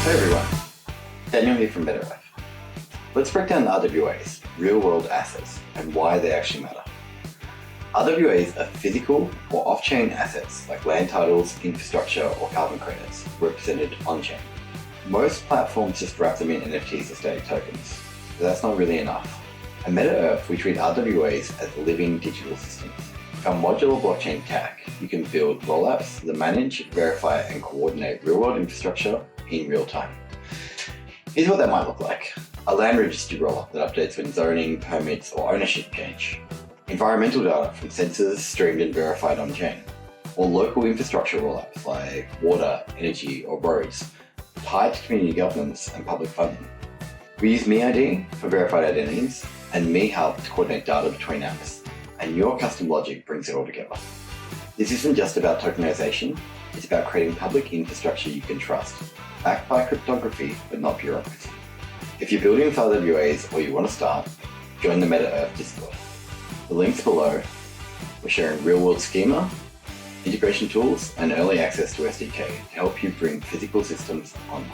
Hey everyone, Daniel here from MetaEarth. Let's break down RWAs, real-world assets, and why they actually matter. RWAs are physical or off-chain assets like land titles, infrastructure, or carbon credits represented on-chain. Most platforms just wrap them in NFTs or static tokens, but that's not really enough. At MetaEarth, we treat RWAs as living digital systems. With our modular blockchain tech, you can build rollups that manage, verify, and coordinate real-world infrastructure in real time. Here's what that might look like. A land registry rollup that updates when zoning, permits, or ownership change. Environmental data from sensors streamed and verified on-chain. Or local infrastructure rollups like water, energy, or roads, tied to community governance and public funding. We use MeID for verified identities, and MeHelp to coordinate data between apps, and your custom logic brings it all together. This isn't just about tokenization, it's about creating public infrastructure you can trust, backed by cryptography but not bureaucracy. If you're building with RWAs or you want to start, join the MetaEarth Discord. The link's below. We're sharing real-world schema, integration tools, and early access to SDK to help you bring physical systems online.